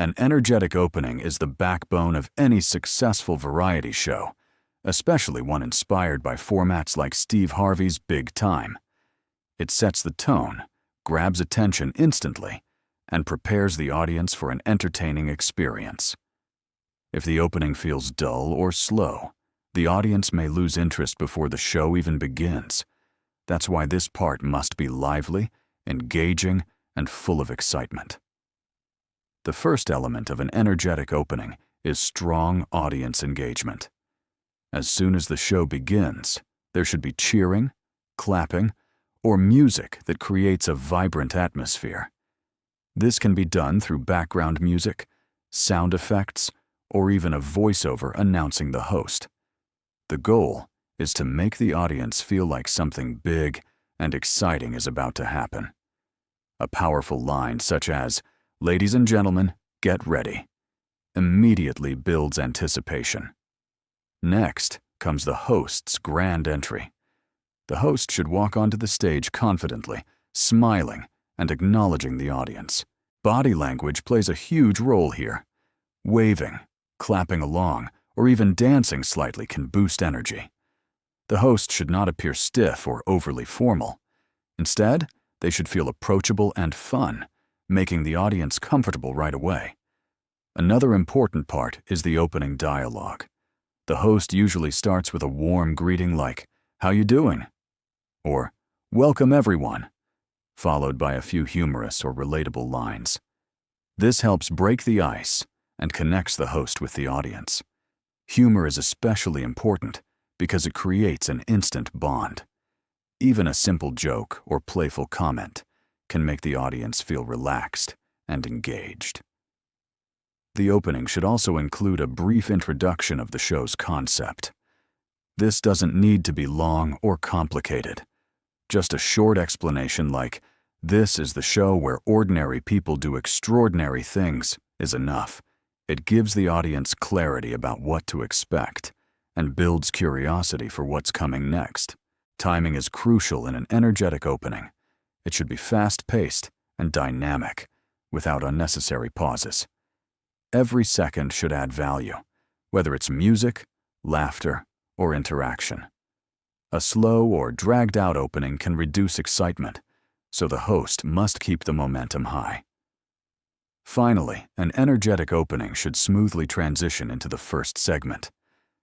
An energetic opening is the backbone of any successful variety show, especially one inspired by formats like Steve Harvey's Big Time. It sets the tone, grabs attention instantly, and prepares the audience for an entertaining experience. If the opening feels dull or slow, the audience may lose interest before the show even begins. That's why this part must be lively, engaging, and full of excitement. The first element of an energetic opening is strong audience engagement. As soon as the show begins, there should be cheering, clapping, or music that creates a vibrant atmosphere. This can be done through background music, sound effects, or even a voiceover announcing the host. The goal is to make the audience feel like something big and exciting is about to happen. A powerful line such as, "Ladies and gentlemen, get ready," immediately builds anticipation. Next comes the host's grand entry. The host should walk onto the stage confidently, smiling and acknowledging the audience. Body language plays a huge role here. Waving, clapping along, or even dancing slightly can boost energy. The host should not appear stiff or overly formal. Instead, they should feel approachable and fun, making the audience comfortable right away. Another important part is the opening dialogue. The host usually starts with a warm greeting like, "How you doing?" or "Welcome everyone," followed by a few humorous or relatable lines. This helps break the ice and connects the host with the audience. Humor is especially important because it creates an instant bond. Even a simple joke or playful comment can make the audience feel relaxed and engaged. The opening should also include a brief introduction of the show's concept. This doesn't need to be long or complicated. Just a short explanation like, "This is the show where ordinary people do extraordinary things," is enough. It gives the audience clarity about what to expect and builds curiosity for what's coming next. Timing is crucial in an energetic opening. It should be fast-paced and dynamic, without unnecessary pauses. Every second should add value, whether it's music, laughter, or interaction. A slow or dragged-out opening can reduce excitement, so the host must keep the momentum high. Finally, an energetic opening should smoothly transition into the first segment.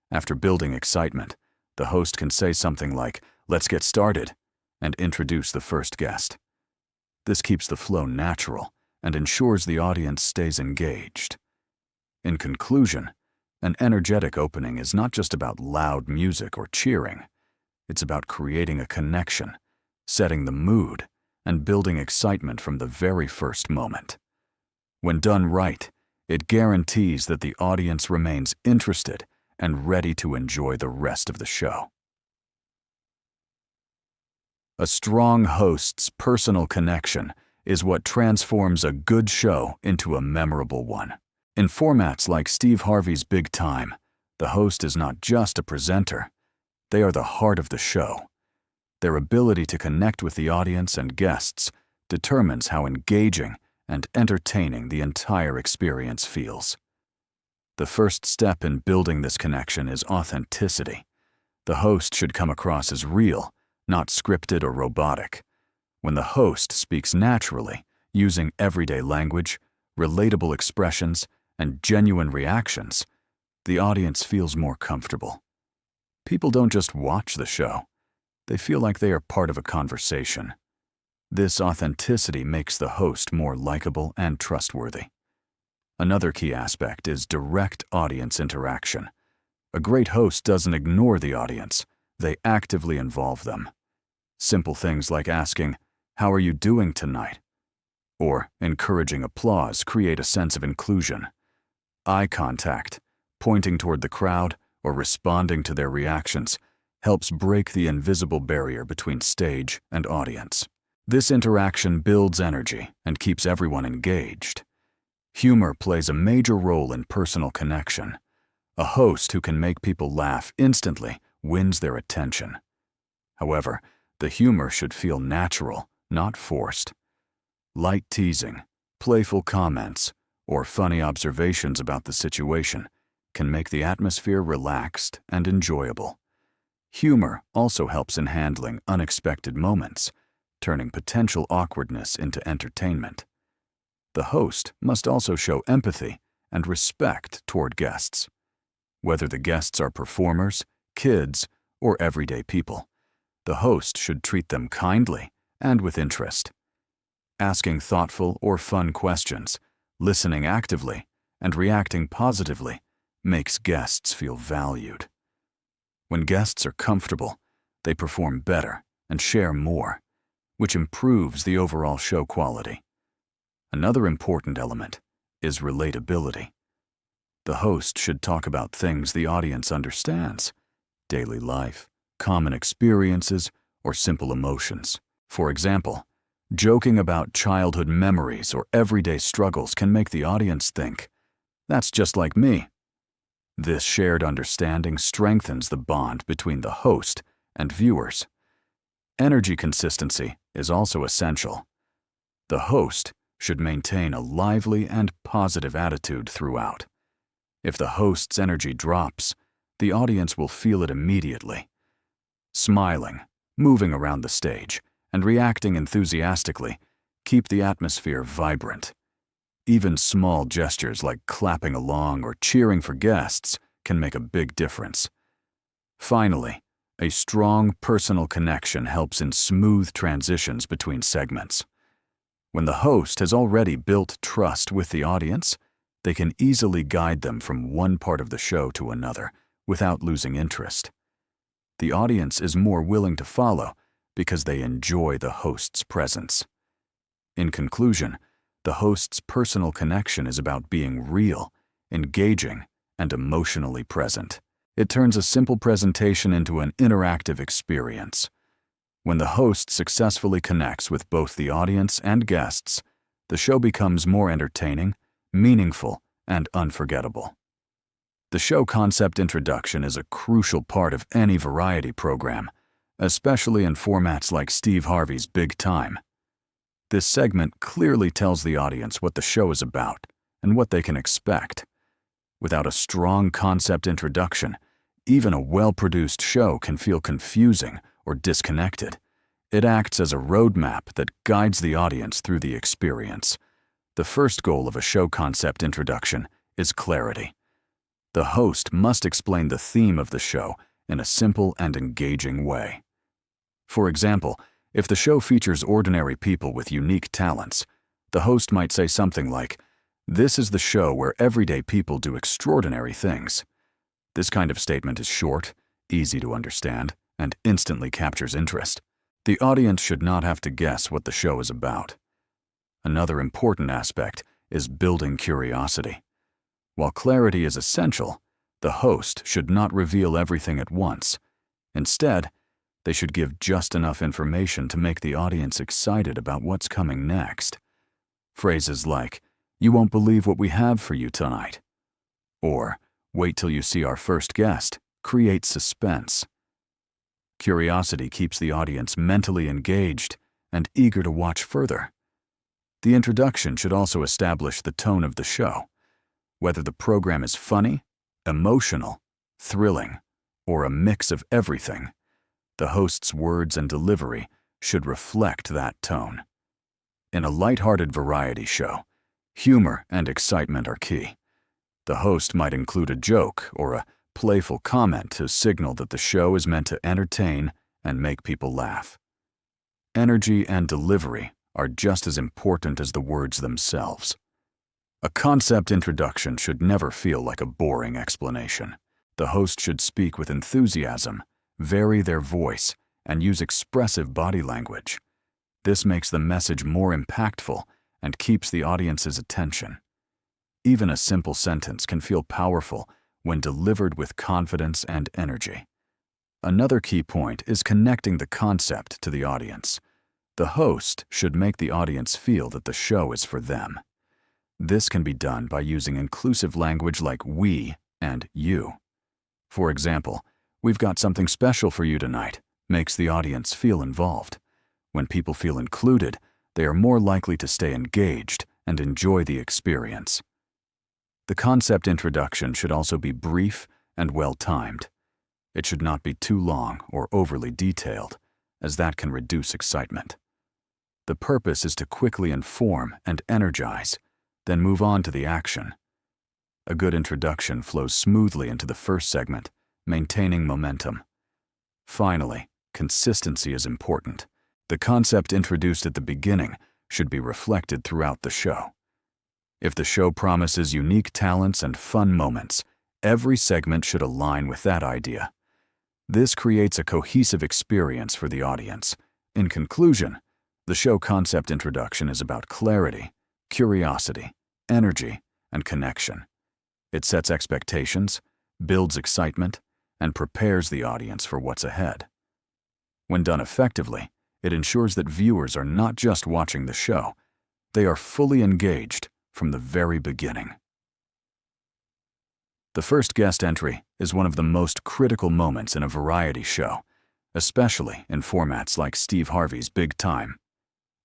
After building excitement, the host can say something like, "Let's get started," and introduce the first guest. This keeps the flow natural and ensures the audience stays engaged. In conclusion, an energetic opening is not just about loud music or cheering. It's about creating a connection, setting the mood, and building excitement from the very first moment. When done right, it guarantees that the audience remains interested and ready to enjoy the rest of the show. A strong host's personal connection is what transforms a good show into a memorable one. In formats like Steve Harvey's Big Time, the host is not just a presenter. They are the heart of the show. Their ability to connect with the audience and guests determines how engaging and entertaining the entire experience feels. The first step in building this connection is authenticity. The host should come across as real, not scripted or robotic. When the host speaks naturally, using everyday language, relatable expressions, and genuine reactions, the audience feels more comfortable. People don't just watch the show. They feel like they are part of a conversation. This authenticity makes the host more likable and trustworthy. Another key aspect is direct audience interaction. A great host doesn't ignore the audience. They actively involve them. Simple things like asking, "How are you doing tonight?" or encouraging applause create a sense of inclusion. Eye contact, pointing toward the crowd, or responding to their reactions helps break the invisible barrier between stage and audience. This interaction builds energy and keeps everyone engaged. Humor plays a major role in personal connection. A host who can make people laugh instantly wins their attention. However, the humor should feel natural, not forced. Light teasing, playful comments, or funny observations about the situation can make the atmosphere relaxed and enjoyable. Humor also helps in handling unexpected moments, turning potential awkwardness into entertainment. The host must also show empathy and respect toward guests. Whether the guests are performers, kids, or everyday people, the host should treat them kindly and with interest. Asking thoughtful or fun questions, listening actively, and reacting positively makes guests feel valued. When guests are comfortable, they perform better and share more, which improves the overall show quality. Another important element is relatability. The host should talk about things the audience understands: daily life, common experiences, or simple emotions. For example, joking about childhood memories or everyday struggles can make the audience think, "That's just like me." This shared understanding strengthens the bond between the host and viewers. Energy consistency is also essential. The host should maintain a lively and positive attitude throughout. If the host's energy drops, the audience will feel it immediately. Smiling, moving around the stage, and reacting enthusiastically keep the atmosphere vibrant. Even small gestures like clapping along or cheering for guests can make a big difference. Finally, a strong personal connection helps in smooth transitions between segments. When the host has already built trust with the audience, they can easily guide them from one part of the show to another without losing interest. The audience is more willing to follow because they enjoy the host's presence. In conclusion, the host's personal connection is about being real, engaging, and emotionally present. It turns a simple presentation into an interactive experience. When the host successfully connects with both the audience and guests, the show becomes more entertaining, meaningful, and unforgettable. The show concept introduction is a crucial part of any variety program, especially in formats like Steve Harvey's Big Time. This segment clearly tells the audience what the show is about and what they can expect. Without a strong concept introduction, even a well-produced show can feel confusing or disconnected. It acts as a roadmap that guides the audience through the experience. The first goal of a show concept introduction is clarity. The host must explain the theme of the show in a simple and engaging way. For example, if the show features ordinary people with unique talents, the host might say something like, "This is the show where everyday people do extraordinary things." This kind of statement is short, easy to understand, and instantly captures interest. The audience should not have to guess what the show is about. Another important aspect is building curiosity. While clarity is essential, the host should not reveal everything at once. Instead, they should give just enough information to make the audience excited about what's coming next. Phrases like, "You won't believe what we have for you tonight," or "Wait till you see our first guest," create suspense. Curiosity keeps the audience mentally engaged and eager to watch further. The introduction should also establish the tone of the show. Whether the program is funny, emotional, thrilling, or a mix of everything, the host's words and delivery should reflect that tone. In a lighthearted variety show, humor and excitement are key. The host might include a joke or a playful comment to signal that the show is meant to entertain and make people laugh. Energy and delivery are just as important as the words themselves. A concept introduction should never feel like a boring explanation. The host should speak with enthusiasm, vary their voice, and use expressive body language. This makes the message more impactful and keeps the audience's attention. Even a simple sentence can feel powerful when delivered with confidence and energy. Another key point is connecting the concept to the audience. The host should make the audience feel that the show is for them. This can be done by using inclusive language like "we" and "you." For example, "We've got something special for you tonight," makes the audience feel involved. When people feel included, they are more likely to stay engaged and enjoy the experience. The concept introduction should also be brief and well-timed. It should not be too long or overly detailed, as that can reduce excitement. The purpose is to quickly inform and energize, then move on to the action. A good introduction flows smoothly into the first segment, maintaining momentum. Finally, consistency is important. The concept introduced at the beginning should be reflected throughout the show. If the show promises unique talents and fun moments, every segment should align with that idea. This creates a cohesive experience for the audience. In conclusion, the show concept introduction is about clarity, curiosity, energy, and connection. It sets expectations, builds excitement, and prepares the audience for what's ahead. When done effectively, it ensures that viewers are not just watching the show, they are fully engaged from the very beginning. The first guest entry is one of the most critical moments in a variety show, especially in formats like Steve Harvey's Big Time.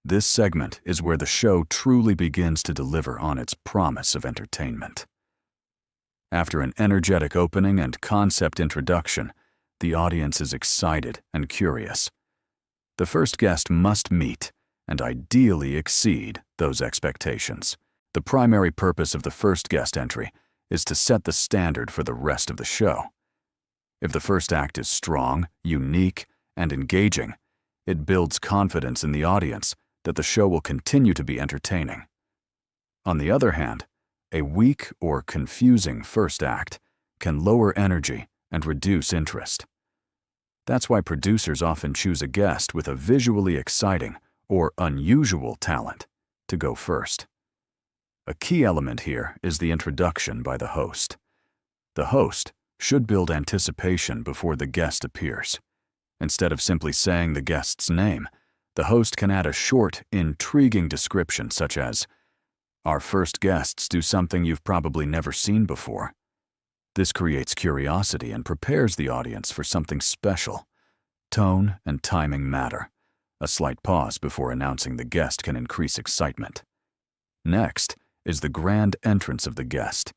This segment is where the show truly begins to deliver on its promise of entertainment. After an energetic opening and concept introduction, the audience is excited and curious. The first guest must meet and ideally exceed those expectations. The primary purpose of the first guest entry is to set the standard for the rest of the show. If the first act is strong, unique, and engaging, it builds confidence in the audience that the show will continue to be entertaining. On the other hand, a weak or confusing first act can lower energy and reduce interest. That's why producers often choose a guest with a visually exciting or unusual talent to go first. A key element here is the introduction by the host. The host should build anticipation before the guest appears. Instead of simply saying the guest's name, the host can add a short, intriguing description such as, "Our first guests do something you've probably never seen before." This creates curiosity and prepares the audience for something special. Tone and timing matter. A slight pause before announcing the guest can increase excitement. Next is the grand entrance of the guest.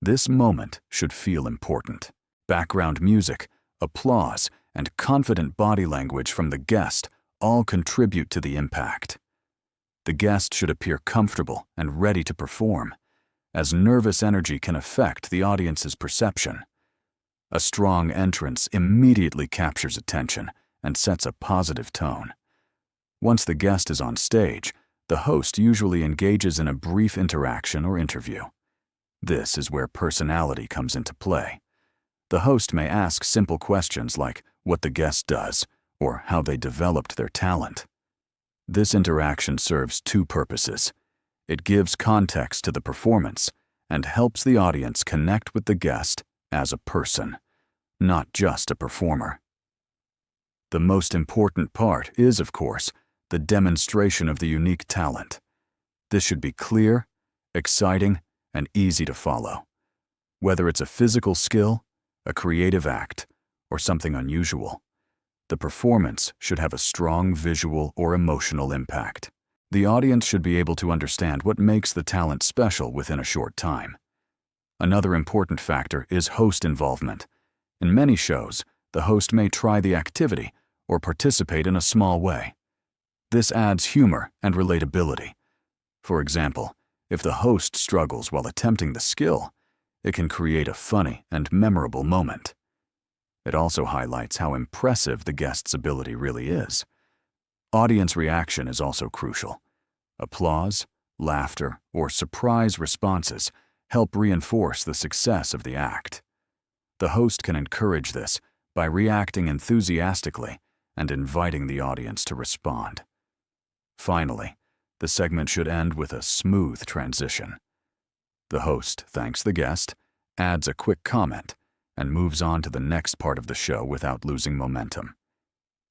This moment should feel important. Background music, applause, and confident body language from the guest all contribute to the impact. The guest should appear comfortable and ready to perform, as nervous energy can affect the audience's perception. A strong entrance immediately captures attention and sets a positive tone. Once the guest is on stage, the host usually engages in a brief interaction or interview. This is where personality comes into play. The host may ask simple questions like what the guest does or how they developed their talent. This interaction serves two purposes. It gives context to the performance and helps the audience connect with the guest as a person, not just a performer. The most important part is, of course, the demonstration of the unique talent. This should be clear, exciting, and easy to follow. Whether it's a physical skill, a creative act, or something unusual, the performance should have a strong visual or emotional impact. The audience should be able to understand what makes the talent special within a short time. Another important factor is host involvement. In many shows, the host may try the activity or participate in a small way. This adds humor and relatability. For example, if the host struggles while attempting the skill, it can create a funny and memorable moment. It also highlights how impressive the guest's ability really is. Audience reaction is also crucial. Applause, laughter, or surprise responses help reinforce the success of the act. The host can encourage this by reacting enthusiastically and inviting the audience to respond. Finally, the segment should end with a smooth transition. The host thanks the guest, adds a quick comment, and moves on to the next part of the show without losing momentum.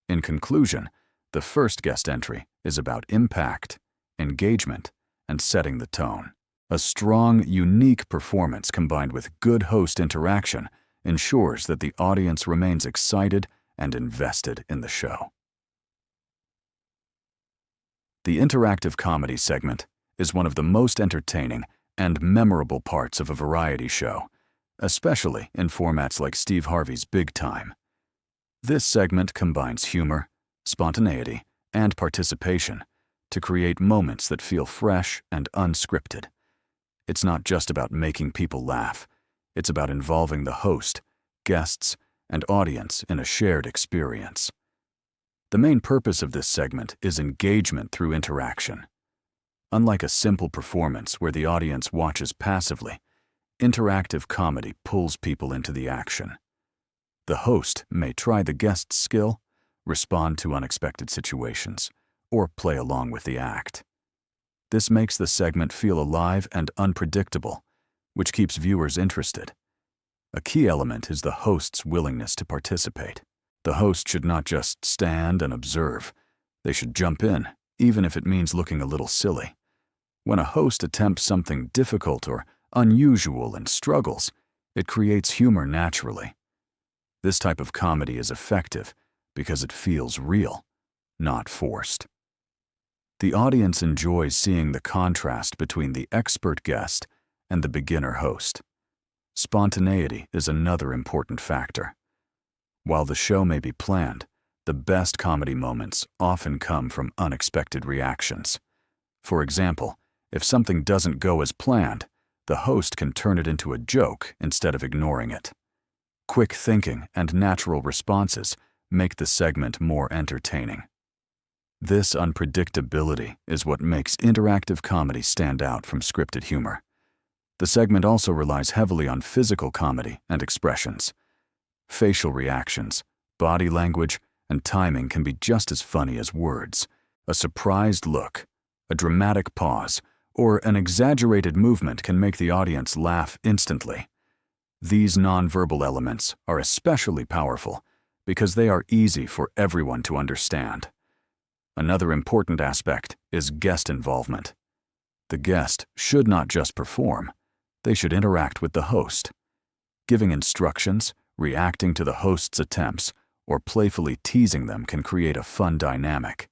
In conclusion, the first guest entry is about impact, engagement, and setting the tone. A strong, unique performance combined with good host interaction ensures that the audience remains excited and invested in the show. The interactive comedy segment is one of the most entertaining and memorable parts of a variety show, especially in formats like Steve Harvey's Big Time. This segment combines humor, spontaneity, and participation to create moments that feel fresh and unscripted. It's not just about making people laugh. It's about involving the host, guests, and audience in a shared experience. The main purpose of this segment is engagement through interaction. Unlike a simple performance where the audience watches passively, interactive comedy pulls people into the action. The host may try the guest's skill, respond to unexpected situations, or play along with the act. This makes the segment feel alive and unpredictable, which keeps viewers interested. A key element is the host's willingness to participate. The host should not just stand and observe. They should jump in, even if it means looking a little silly. When a host attempts something difficult or unusual and struggles, it creates humor naturally. This type of comedy is effective because it feels real, not forced. The audience enjoys seeing the contrast between the expert guest and the beginner host. Spontaneity is another important factor. While the show may be planned, the best comedy moments often come from unexpected reactions. For example, if something doesn't go as planned, the host can turn it into a joke instead of ignoring it. Quick thinking and natural responses make the segment more entertaining. This unpredictability is what makes interactive comedy stand out from scripted humor. The segment also relies heavily on physical comedy and expressions. Facial reactions, body language, and timing can be just as funny as words. A surprised look, a dramatic pause, or an exaggerated movement can make the audience laugh instantly. These nonverbal elements are especially powerful because they are easy for everyone to understand. Another important aspect is guest involvement. The guest should not just perform, they should interact with the host. Giving instructions, reacting to the host's attempts, or playfully teasing them can create a fun dynamic.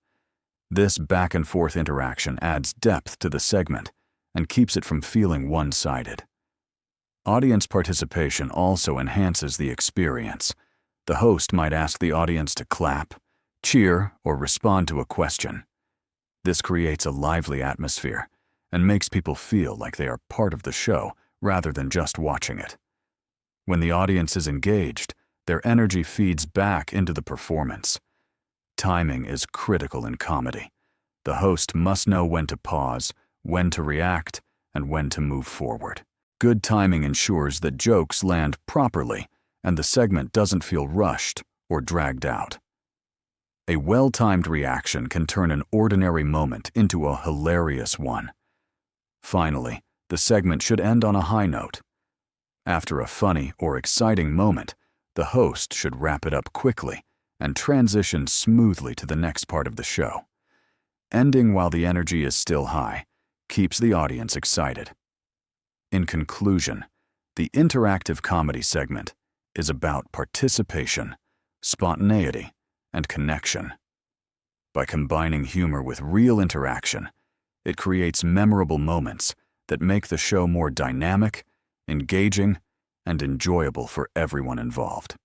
This back-and-forth interaction adds depth to the segment and keeps it from feeling one-sided. Audience participation also enhances the experience. The host might ask the audience to clap, cheer, or respond to a question. This creates a lively atmosphere and makes people feel like they are part of the show rather than just watching it. When the audience is engaged, their energy feeds back into the performance. Timing is critical in comedy. The host must know when to pause, when to react, and when to move forward. Good timing ensures that jokes land properly and the segment doesn't feel rushed or dragged out. A well-timed reaction can turn an ordinary moment into a hilarious one. Finally, the segment should end on a high note. After a funny or exciting moment, the host should wrap it up quickly and transition smoothly to the next part of the show. Ending while the energy is still high keeps the audience excited. In conclusion, the interactive comedy segment is about participation, spontaneity, and connection. By combining humor with real interaction, it creates memorable moments that make the show more dynamic, engaging, and enjoyable for everyone involved.